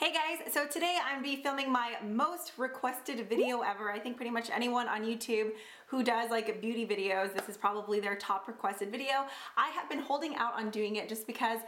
Hey guys, so today I'm going to be filming my most requested video ever. I think pretty much anyone on YouTube who does like beauty videos, this is probably their top requested video. I have been holding out on doing it just because,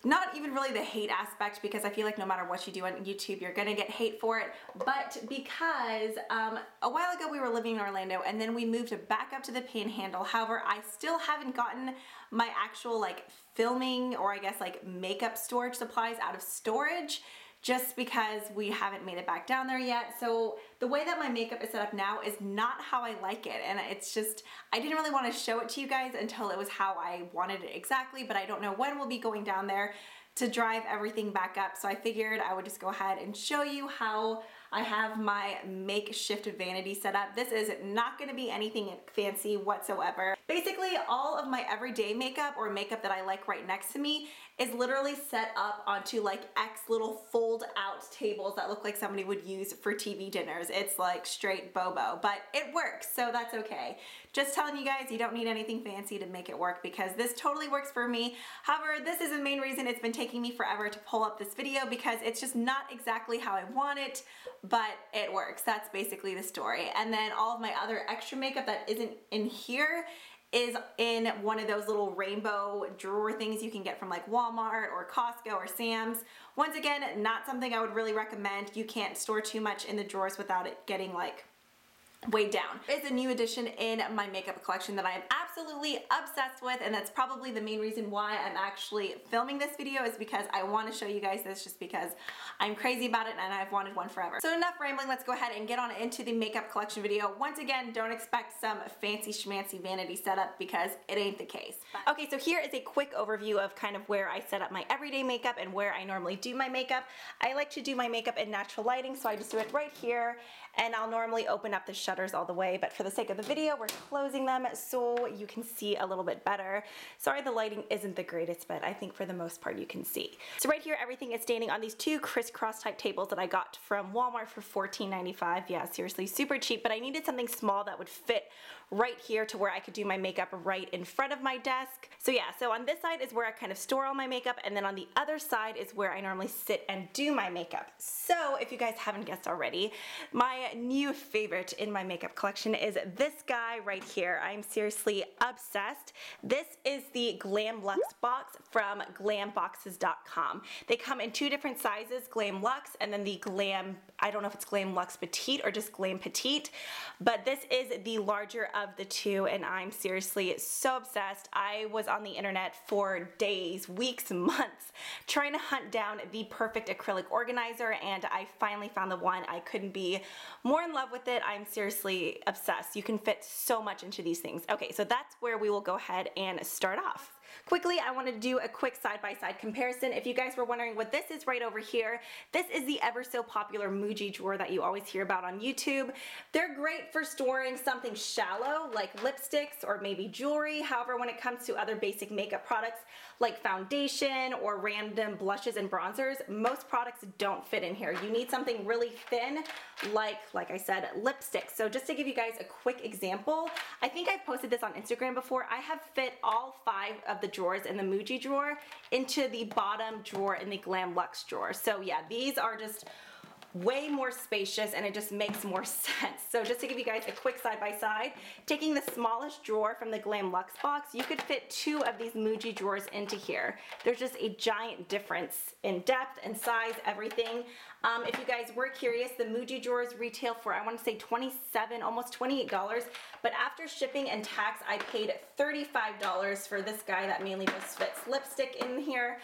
not even really the hate aspect, because I feel like no matter what you do on YouTube, you're gonna get hate for it, but because a while ago we were living in Orlando and then we moved back up to the Panhandle. However, I still haven't gotten my actual like filming or I guess like makeup storage supplies out of storage, just because we haven't made it back down there yet. So the way that my makeup is set up now is not how I like it, and it's just, I didn't really want to show it to you guys until it was how I wanted it exactly, but I don't know when we'll be going down there to drive everything back up, so I figured I would just go ahead and show you how I have my makeshift vanity set up. This is not going to be anything fancy whatsoever. Basically, all of my everyday makeup or makeup that I like right next to me is literally set up onto like X little fold out tables that look like somebody would use for TV dinners. It's like straight bobo, but it works, so that's okay. Just telling you guys, you don't need anything fancy to make it work because this totally works for me. However, this is the main reason it's been taking me forever to pull up this video, because it's just not exactly how I want it, but it works. That's basically the story. And then all of my other extra makeup that isn't in here is in one of those little rainbow drawer things you can get from like Walmart or Costco or Sam's. Once again, not something I would really recommend. You can't store too much in the drawers without it getting like way down. It's a new addition in my makeup collection that I am absolutely obsessed with, and that's probably the main reason why I'm actually filming this video, is because I want to show you guys this just because I'm crazy about it and I've wanted one forever. So enough rambling, let's go ahead and get on into the makeup collection video. Once again, don't expect some fancy schmancy vanity setup because it ain't the case. Okay, so here is a quick overview of kind of where I set up my everyday makeup and where I normally do my makeup. I like to do my makeup in natural lighting, so I just do it right here, and I'll normally open up the shutters all the way, but for the sake of the video, we're closing them so you can see a little bit better. Sorry the lighting isn't the greatest, but I think for the most part you can see. So right here, everything is standing on these two crisscross type tables that I got from Walmart for $14.95. Yeah, seriously, super cheap, but I needed something small that would fit right here to where I could do my makeup right in front of my desk. So yeah, so on this side is where I kind of store all my makeup, and then on the other side is where I normally sit and do my makeup. So if you guys haven't guessed already, my new favorite in my makeup collection is this guy right here. I'm seriously obsessed. This is the Glam Luxe box from glamboxes.com. They come in two different sizes, Glam Luxe and then the Glam, I don't know if it's Glam Luxe Petite or just Glam Petite, but this is the larger of the two, and I'm seriously so obsessed. I was on the internet for days, weeks, months trying to hunt down the perfect acrylic organizer, and I finally found the one. I couldn't be more in love with it. I'm seriously obsessed. You can fit so much into these things. Okay, so that's where we will go ahead and start off. Quickly, I wanted to do a quick side-by-side comparison. If you guys were wondering what this is right over here, this is the ever so popular Muji drawer that you always hear about on YouTube. They're great for storing something shallow like lipsticks or maybe jewelry. However, when it comes to other basic makeup products like foundation or random blushes and bronzers, most products don't fit in here. You need something really thin like I said, lipsticks. So just to give you guys a quick example, I think I've posted this on Instagram before. I have fit all 5 of the drawers in the Muji drawer into the bottom drawer in the Glam Luxe drawer. So yeah, these are just way more spacious and it just makes more sense. So just to give you guys a quick side-by-side, taking the smallest drawer from the Glam Luxe box, you could fit 2 of these Muji drawers into here. There's just a giant difference in depth and size, everything. If you guys were curious, the Muji drawers retail for, I want to say $27, almost $28, but after shipping and tax, I paid $35 for this guy that mainly just fits lipstick in here.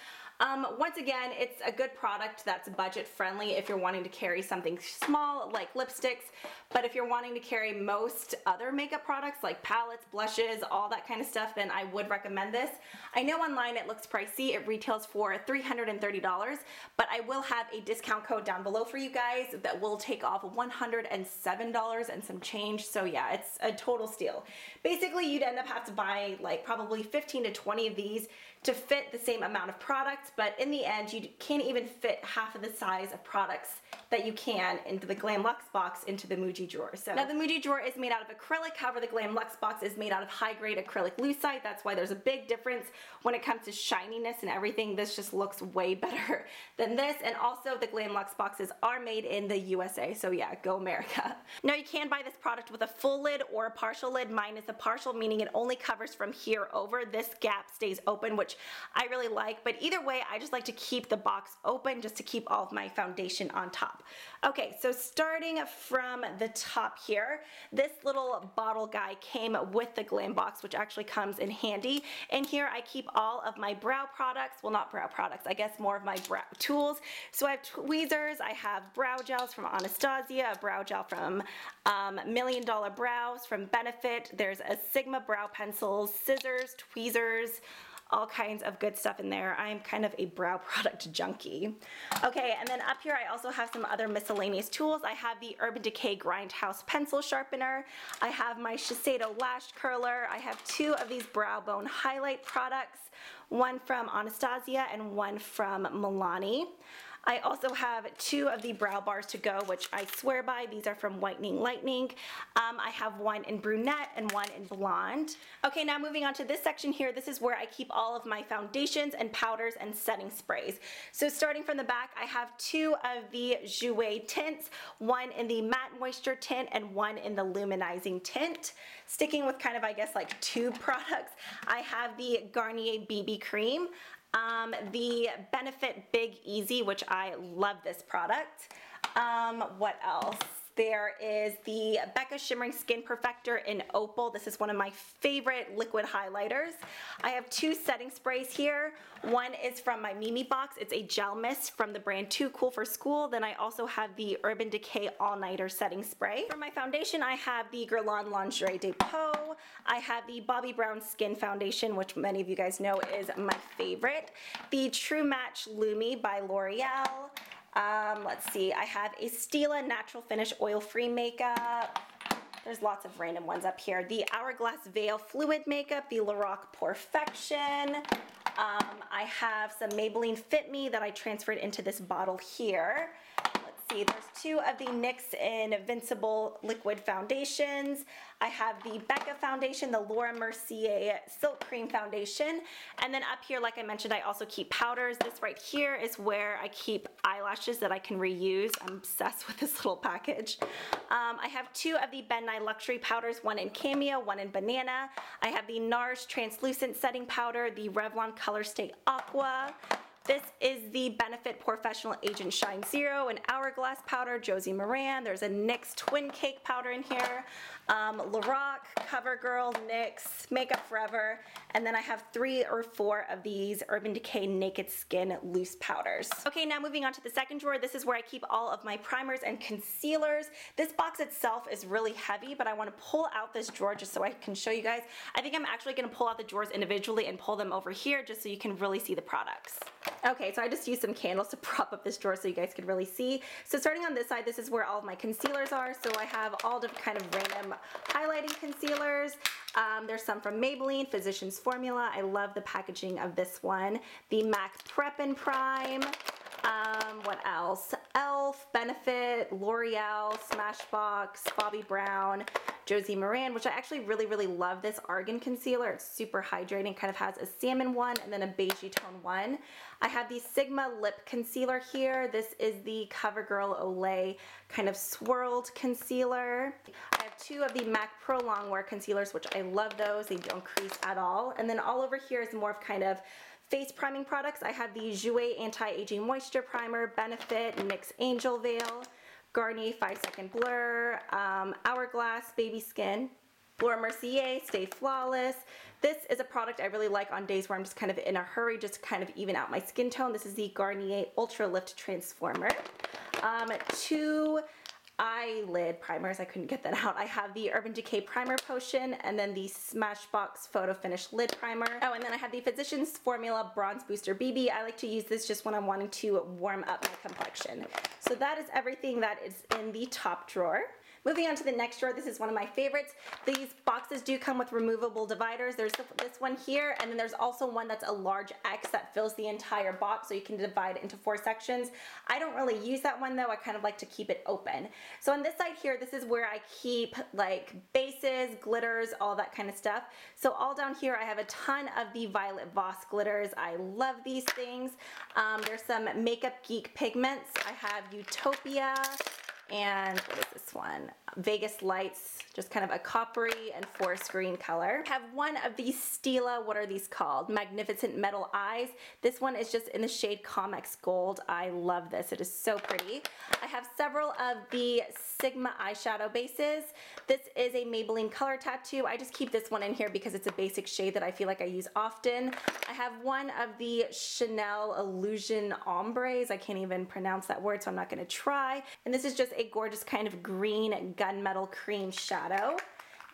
Once again, it's a good product that's budget friendly if you're wanting to carry something small like lipsticks, but if you're wanting to carry most other makeup products like palettes, blushes, all that kind of stuff, then I would recommend this. I know online it looks pricey. It retails for $330, but I will have a discount code down below for you guys that will take off $107 and some change. So yeah, it's a total steal. Basically, you'd end up having to buy like probably 15 to 20 of these to fit the same amount of products, but in the end you can't even fit half of the size of products that you can into the Glam Luxe box into the Muji drawer. So now the Muji drawer is made out of acrylic, however the Glam Luxe box is made out of high grade acrylic lucite. That's why there's a big difference when it comes to shininess and everything. This just looks way better than this, and also the Glam Luxe boxes are made in the USA, so yeah, go America. Now you can buy this product with a full lid or a partial lid. Mine is a partial, meaning it only covers from here over. This gap stays open, which I really like, but either way I just like to keep the box open just to keep all of my foundation on top. Okay, so starting from the top here, this little bottle guy came with the Glam box, which actually comes in handy. And here I keep all of my brow products, well not brow products, I guess more of my brow tools. So I have tweezers, I have brow gels from Anastasia, a brow gel from Million Dollar Brows from Benefit, there's a Sigma brow pencils, scissors, tweezers, all kinds of good stuff in there. I'm kind of a brow product junkie. Okay, and then up here I also have some other miscellaneous tools. I have the Urban Decay Grindhouse pencil sharpener. I have my Shiseido lash curler. I have two of these brow bone highlight products, one from Anastasia and one from Milani. I also have two of the brow bars to go, which I swear by. These are from Whitening Lightning. I have one in brunette and one in blonde. Okay, now moving on to this section here, this is where I keep all of my foundations and powders and setting sprays. So starting from the back, I have two of the Jouer tints, one in the matte moisture tint and one in the luminizing tint. Sticking with kind of, I guess, like tube products, I have the Garnier BB cream. The Benefit Big Easy, which I love this product. What else? There is the Becca Shimmering Skin Perfector in Opal. This is one of my favorite liquid highlighters. I have two setting sprays here. One is from my Mimi box. It's a gel mist from the brand Too Cool for School. Then I also have the Urban Decay All Nighter setting spray. For my foundation, I have the Guerlain Lingerie Depot. I have the Bobbi Brown Skin Foundation, which many of you guys know is my favorite. The True Match Lumi by L'Oreal. Let's see, I have a Stila Natural Finish Oil-Free Makeup. There's lots of random ones up here. The Hourglass Veil Fluid Makeup, the Lorac Perfection. I have some Maybelline Fit Me that I transferred into this bottle here. Let's see, there's two of the NYX Invincible Liquid Foundations. I have the Becca Foundation, the Laura Mercier Silk Cream Foundation, and then up here, like I mentioned, I also keep powders. This right here is where I keep eyelashes that I can reuse. I'm obsessed with this little package. I have two of the Ben Nye Luxury powders, one in Cameo, one in Banana. I have the NARS Translucent Setting Powder, the Revlon Color Stay Aqua. This is the Benefit Professional Agent Shine Zero, an Hourglass powder, Josie Maran. There's a NYX Twin Cake powder in here. Lorac, CoverGirl, NYX, Makeup Forever, and then I have 3 or 4 of these Urban Decay Naked Skin loose powders. Okay, now moving on to the second drawer, this is where I keep all of my primers and concealers. This box itself is really heavy, but I want to pull out this drawer just so I can show you guys. I think I'm actually going to pull out the drawers individually and pull them over here just so you can really see the products. Okay, so I just used some candles to prop up this drawer so you guys could really see. So starting on this side, this is where all of my concealers are. So I have all different kind of random highlighting concealers. There's some from Maybelline, Physicians Formula. I love the packaging of this one. The MAC Prep and Prime. What else? e.l.f., Benefit, L'Oreal, Smashbox, Bobbi Brown, Josie Maran, which I actually really love this Argan concealer. It's super hydrating, kind of has a salmon one and then a beigey tone one. I have the Sigma lip concealer here. This is the CoverGirl Olay kind of swirled concealer. I have 2 of the MAC Pro Longwear concealers, which I love those. They don't crease at all. And then all over here is more of kind of face priming products. I have the Jouer Anti-Aging Moisture Primer, Benefit, NYX Angel Veil, Garnier 5 Second Blur, Hourglass Baby Skin, Laura Mercier Stay Flawless. This is a product I really like on days where I'm just kind of in a hurry just to kind of even out my skin tone. This is the Garnier Ultra Lift Transformer. 2 eyelid primers, I couldn't get that out. I have the Urban Decay Primer Potion and then the Smashbox Photo Finish Lid Primer. Oh, and then I have the Physicians Formula Bronze Booster BB. I like to use this just when I'm wanting to warm up my complexion. So that is everything that is in the top drawer. Moving on to the next drawer, this is one of my favorites. These boxes do come with removable dividers. There's this one here, and then there's also one that's a large X that fills the entire box, so you can divide it into 4 sections. I don't really use that one though. I kind of like to keep it open. So on this side here, this is where I keep like bases, glitters, all that kind of stuff. So all down here, I have a ton of the Violet Voss glitters. I love these things. There's some Makeup Geek pigments. I have Utopia, and what is this one? Vegas Lights, just kind of a coppery and forest green color. I have one of these Stila, what are these called? Magnificent Metal Eyes. This one is just in the shade Comex Gold. I love this, it is so pretty. I have several of the Sigma eyeshadow bases. This is a Maybelline Color Tattoo. I just keep this one in here because it's a basic shade that I feel like I use often. I have one of the Chanel Illusion Ombres. I can't even pronounce that word, so I'm not gonna try. And this is just a gorgeous kind of green gunmetal cream shadow.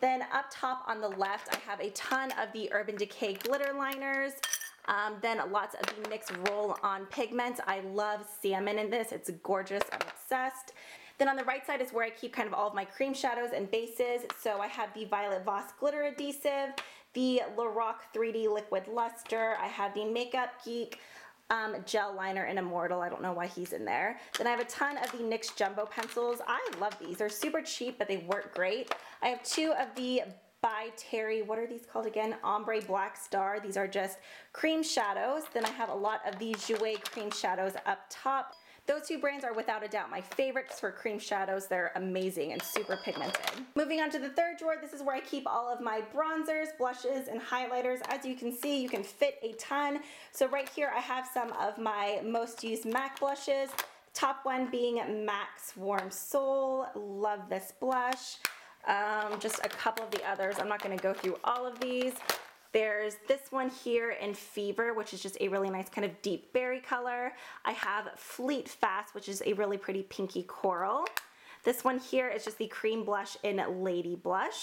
Then up top on the left, I have a ton of the Urban Decay glitter liners. Then lots of the NYX roll-on pigments. I love salmon in this. It's gorgeous. I'm obsessed. Then on the right side is where I keep kind of all of my cream shadows and bases. So I have the Violet Voss glitter adhesive, the Lorac 3D liquid luster. I have the Makeup Geek gel liner in Immortal. I don't know why he's in there. Then I have a ton of the NYX jumbo pencils. I love these. They're super cheap, but they work great. I have 2 of the by Terry, what are these called again? Ombre Black Star. These are just cream shadows. Then I have a lot of the Jouer cream shadows up top. Those 2 brands are without a doubt my favorites for cream shadows. They're amazing and super pigmented. Moving on to the third drawer, this is where I keep all of my bronzers, blushes, and highlighters. As you can see, you can fit a ton. So right here I have some of my most used MAC blushes. Top one being MAC's Warm Soul. Love this blush. Just a couple of the others. I'm not going to go through all of these. There's this one here in Fever, which is just a really nice kind of deep berry color. I have Fleet Fast, which is a really pretty pinky coral. This one here is just the cream blush in Lady Blush.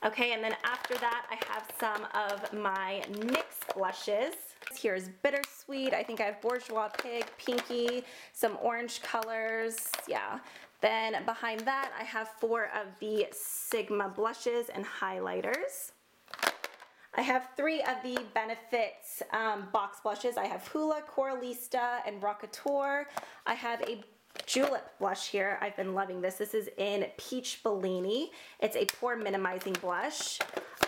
Okay, and then after that, I have some of my NYX blushes. Here's Bittersweet. I think I have Bourgeois Pig, Pinky, some orange colors. Yeah. Then behind that, I have 4 of the Sigma blushes and highlighters. I have 3 of the Benefits box blushes. I have Hula, Coralista, and Rockateur. I have a Julep blush here. I've been loving this. This is in Peach Bellini. It's a pore minimizing blush.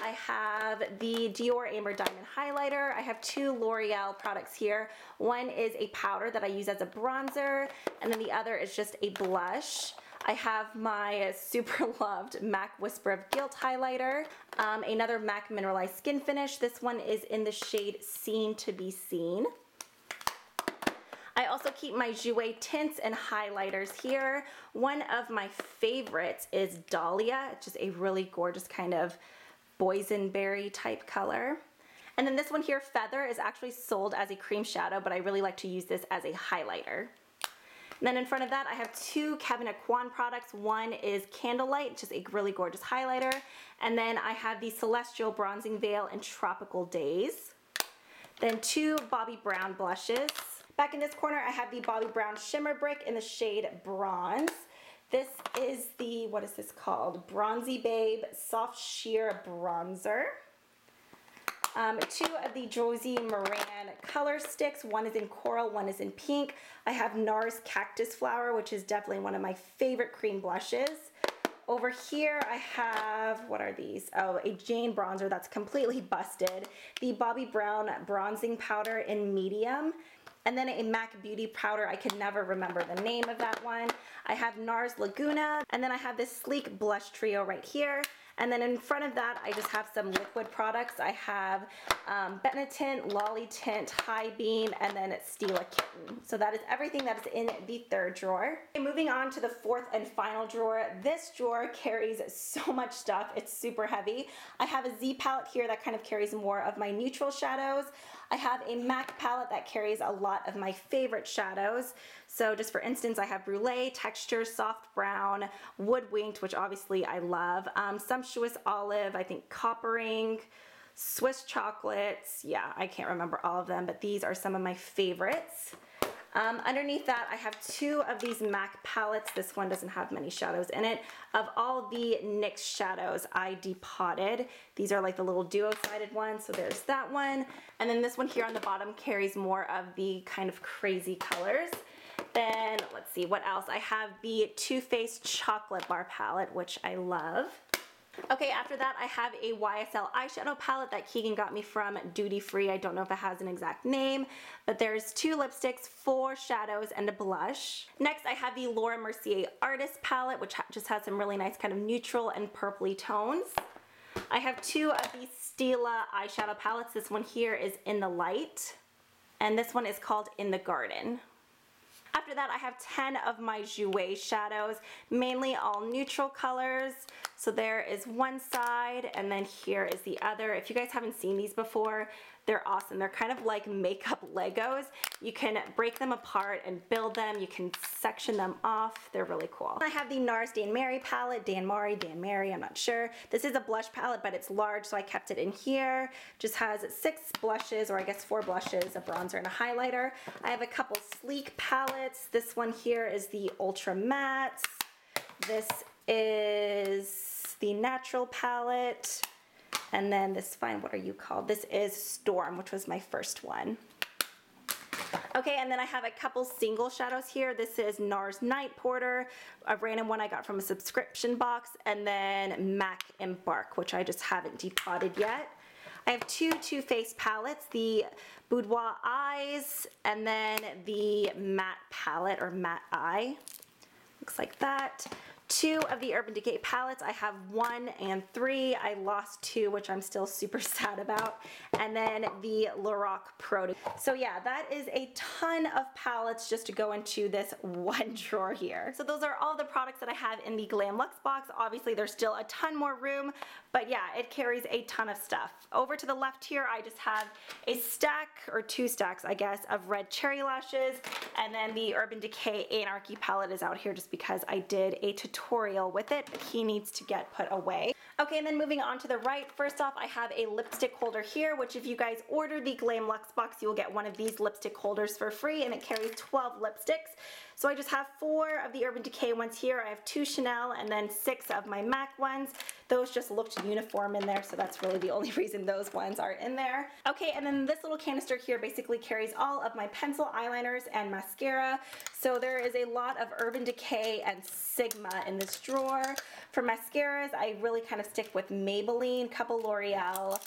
I have the Dior Amber Diamond highlighter. I have 2 L'Oreal products here. One is a powder that I use as a bronzer, and then the other is just a blush. I have my super loved MAC Whisper of Guilt highlighter, another MAC Mineralized Skin Finish. This one is in the shade Seen to be Seen. I also keep my Jouer tints and highlighters here. One of my favorites is Dahlia. It's just a really gorgeous kind of boysenberry type color. And then this one here, Feather, is actually sold as a cream shadow, but I really like to use this as a highlighter. And then in front of that, I have 2 Kevyn Aucoin products. One is Candlelight, just a really gorgeous highlighter. And then I have the Celestial Bronzing Veil in Tropical Days. Then 2 Bobbi Brown blushes. Back in this corner, I have the Bobbi Brown Shimmer Brick in the shade Bronze. This is the, what is this called? Bronzy Babe Soft Sheer Bronzer. 2 of the Josie Moran color sticks. One is in coral, one is in pink. I have NARS Cactus Flower, which is definitely one of my favorite cream blushes. Over here I have, what are these? Oh, a Jane bronzer that's completely busted. The Bobbi Brown bronzing powder in medium. And then a MAC Beauty powder. I can never remember the name of that one. I have NARS Laguna, and then I have this sleek blush trio right here. And then in front of that, I just have some liquid products. I have Benetint, Lolly Tint, High Beam, and then it's Stila Kitten. So that is everything that is in the third drawer. Okay, moving on to the fourth and final drawer. This drawer carries so much stuff. It's super heavy. I have a Z palette here that kind of carries more of my neutral shadows. I have a MAC palette that carries a lot of my favorite shadows. So just for instance, I have Brulee, Texture, Soft Brown, Woodwinked, which obviously I love, Sumptuous Olive, I think Coppering, Swiss Chocolates, yeah, I can't remember all of them, but these are some of my favorites. Underneath that, I have 2 of these MAC palettes. This one doesn't have many shadows in it. Of all the NYX shadows I depotted. These are like the little duo-sided ones, so there's that one. And then this one here on the bottom carries more of the kind of crazy colors. Then, let's see, what else? I have the Too Faced Chocolate Bar palette, which I love. Okay, after that I have a YSL eyeshadow palette that Keegan got me from Duty Free. I don't know if it has an exact name, but there's 2 lipsticks, 4 shadows, and a blush. Next I have the Laura Mercier Artist palette, which just has some really nice kind of neutral and purpley tones. I have 2 of these Stila eyeshadow palettes. This one here is In the Light, and this one is called In the Garden. After that, I have 10 of my Jouer shadows, mainly all neutral colors. So there is one side, and then here is the other. If you guys haven't seen these before, they're awesome. They're kind of like makeup Legos. You can break them apart and build them. You can section them off. They're really cool. I have the NARS Dan Mary palette, Dan Mary, I'm not sure. This is a blush palette, but it's large, so I kept it in here. Just has 6 blushes, or I guess 4 blushes, a bronzer and a highlighter. I have a couple sleek palettes. This one here is the Ultra Mattes. This is the Natural palette. And then this, what are you called? This is Storm, which was my first one. Okay, and then I have a couple single shadows here. This is NARS Night Porter, a random one I got from a subscription box, and then MAC Embark, which I just haven't depotted yet. I have 2 Too Faced palettes, the Boudoir Eyes, and then the Matte palette, or Matte Eye. Looks like that. 2 of the Urban Decay palettes. I have 1 and 3. I lost 2, which I'm still super sad about. And then the Lorac Pro. So yeah, that is a ton of palettes just to go into this one drawer here. So those are all the products that I have in the Glam Luxe box. Obviously there's still a ton more room, but yeah, it carries a ton of stuff. Over to the left here, I just have a stack, or 2 stacks, I guess, of red cherry lashes. And then the Urban Decay Anarchy palette is out here just because I did a tutorial with it, but he needs to get put away. Okay, and then moving on to the right, first off I have a lipstick holder here, which if you guys order the Glam Luxe box, you will get one of these lipstick holders for free, and it carries 12 lipsticks. So I just have 4 of the Urban Decay ones here. I have 2 Chanel and then 6 of my MAC ones. Those just looked uniform in there, so that's really the only reason those ones are in there. Okay, and then this little canister here basically carries all of my pencil, eyeliners, and mascara. So there is a lot of Urban Decay and Sigma in this drawer. For mascaras, I really kind of stick with Maybelline, couple L'Oreal.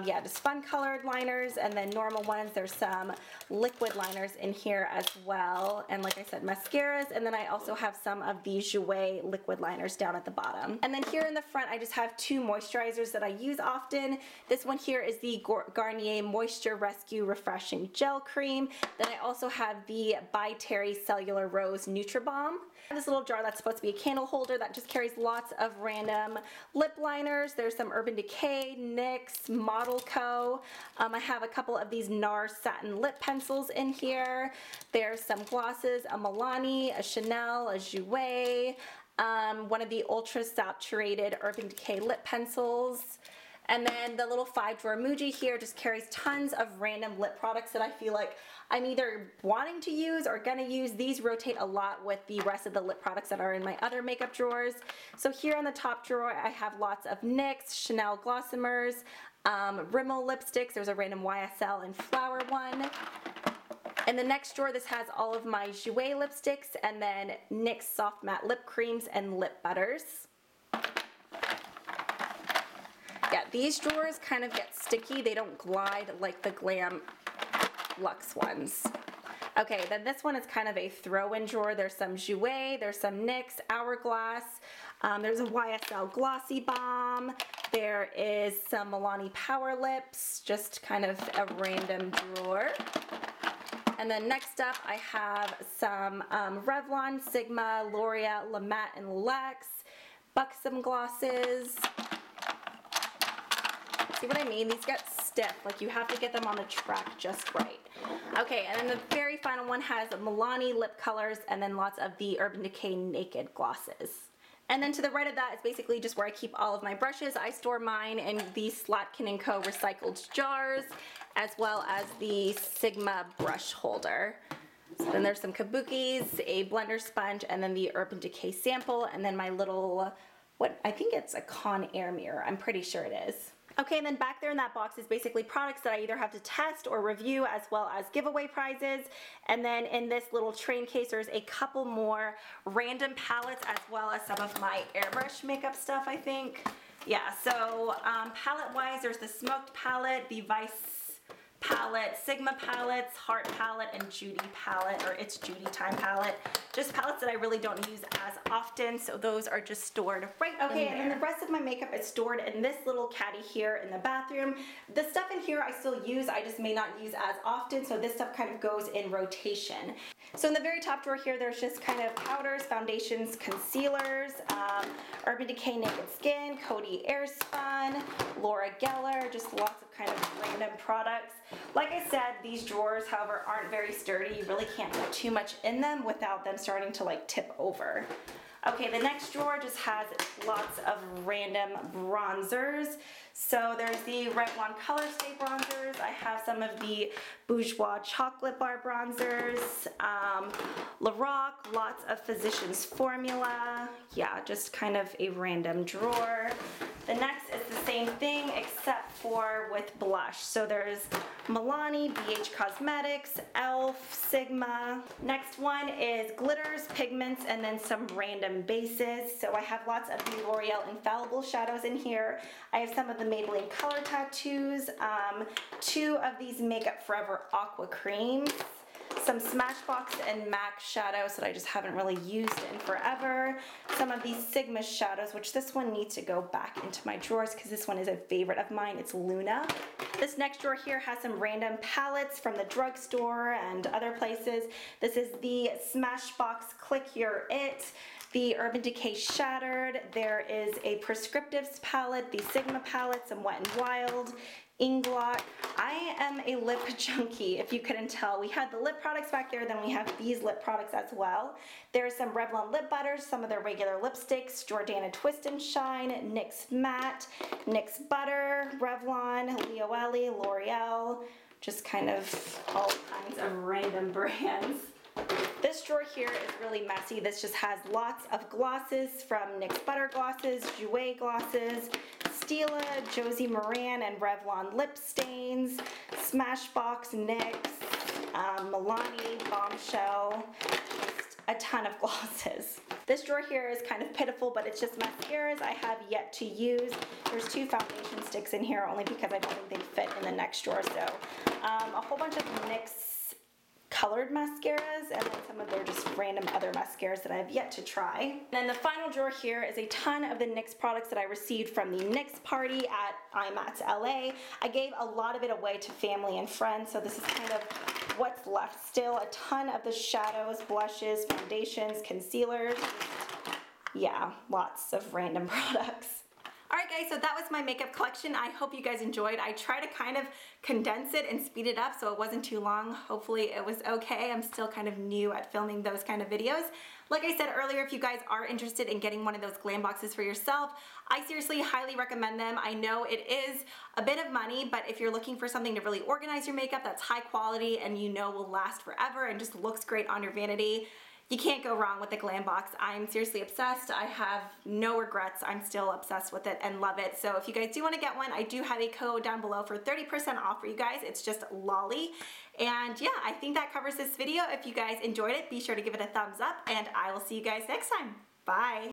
Yeah, just fun colored liners, and then normal ones. There's some liquid liners in here as well, and like I said, mascaras, and then I also have some of the Jouer liquid liners down at the bottom. And then here in the front I just have 2 moisturizers that I use often. This one here is the Garnier Moisture Rescue Refreshing Gel Cream. Then I also have the By Terry Cellular Rose Nutribalm. This little jar that's supposed to be a candle holder that just carries lots of random lip liners. There's some Urban Decay, NYX, Model Co. I have a couple of these NARS satin lip pencils in here. There's some glosses, a Milani, a Chanel, a Jouer, one of the ultra saturated Urban Decay lip pencils. And then the little 5-drawer Muji here just carries tons of random lip products that I feel like I'm either wanting to use or gonna use. These rotate a lot with the rest of the lip products that are in my other makeup drawers. So here on the top drawer I have lots of NYX, Chanel Glossomers, Rimmel lipsticks. There's a random YSL and Flower one. In the next drawer, this has all of my Jouer lipsticks, and then NYX soft matte lip creams and lip butters. Yeah, these drawers kind of get sticky. They don't glide like the Glam Luxe ones. Okay, then this one is kind of a throw-in drawer. There's some Jouer, there's some NYX, Hourglass, there's a YSL Glossy Bomb, there is some Milani Power Lips, just kind of a random drawer. And then next up I have some Revlon, Sigma, L'Oreal, La Matte, and Luxe, Buxom glosses. See what I mean? These get stiff, like you have to get them on the track just right. Okay, and then the very final one has Milani lip colors and then lots of the Urban Decay Naked glosses. And then to the right of that is basically just where I keep all of my brushes. I store mine in the Slatkin & Co. recycled jars, as well as the Sigma brush holder. So then there's some kabukis, a blender sponge, and then the Urban Decay sample, and then my little, what, I think it's a Conair mirror. I'm pretty sure it is. Okay, and then back there in that box is basically products that I either have to test or review, as well as giveaway prizes. And then in this little train case, there's a couple more random palettes, as well as some of my airbrush makeup stuff, I think. Yeah, so palette-wise, there's the Smoked palette, the Vice palette, Sigma palettes, Heart palette, and Judy palette, or It's Judy Time palette. Just palettes that I really don't use as often, so those are just stored right in there. And then the rest of my makeup is stored in this little caddy here in the bathroom. The stuff in here I still use, I just may not use as often, so this stuff kind of goes in rotation. So in the very top drawer here, there's just kind of powders, foundations, concealers, Urban Decay Naked Skin, Coty Airspun, Laura Geller, just lots of kind of random products. Like I said, these drawers, however, aren't very sturdy. You really can't put too much in them without them starting to like tip over. Okay, the next drawer just has lots of random bronzers. So there's the Revlon Color Stay bronzers. I have some of the Bourjois Chocolate Bar bronzers. Lorac, lots of Physicians Formula. Yeah, just kind of a random drawer. The next is the same thing except for with blush. So there's Milani, BH Cosmetics, e.l.f., Sigma. Next one is glitters, pigments, and then some random bases. So I have lots of the L'Oreal Infallible shadows in here. I have some of the Maybelline Color Tattoos, 2 of these Makeup Forever Aqua Creams, some Smashbox and MAC shadows that I just haven't really used in forever, some of these Sigma shadows, which this one needs to go back into my drawers because this one is a favorite of mine. It's Luna. This next drawer here has some random palettes from the drugstore and other places. This is the Smashbox Click You're It, the Urban Decay Shattered. There is a Prescriptives palette, the Sigma palette, some Wet n Wild, Inglot. I am a lip junkie, if you couldn't tell. We had the lip products back there, then we have these lip products as well. There's some Revlon lip butters, some of their regular lipsticks, Jordana Twist and Shine, NYX Matte, NYX Butter, Revlon, Leo Ellie, L'Oreal, just kind of all kinds of random brands. This drawer here is really messy. This just has lots of glosses from NYX Butter glosses, Jouer glosses, Stila, Josie Maran, and Revlon lip stains, Smashbox, NYX, Milani, Bombshell, just a ton of glosses. This drawer here is kind of pitiful, but it's just mascaras I have yet to use. There's 2 foundation sticks in here only because I don't think they fit in the next drawer. So a whole bunch of NYX colored mascaras, and then some of their just random other mascaras that I have yet to try. And then the final drawer here is a ton of the NYX products that I received from the NYX party at IMATS LA. I gave a lot of it away to family and friends, so this is kind of what's left still. A ton of the shadows, blushes, foundations, concealers. Yeah, lots of random products. Alright guys, so that was my makeup collection. I hope you guys enjoyed. I try to kind of condense it and speed it up so it wasn't too long. Hopefully it was okay. I'm still kind of new at filming those kind of videos. Like I said earlier, if you guys are interested in getting one of those glam boxes for yourself, I seriously highly recommend them. I know it is a bit of money, but if you're looking for something to really organize your makeup that's high quality and you know will last forever and just looks great on your vanity, you can't go wrong with the glam box. I'm seriously obsessed. I have no regrets. I'm still obsessed with it and love it. So if you guys do want to get one, I do have a code down below for 30% off for you guys. It's just Lolly. And yeah, I think that covers this video. If you guys enjoyed it, be sure to give it a thumbs up, and I will see you guys next time. Bye.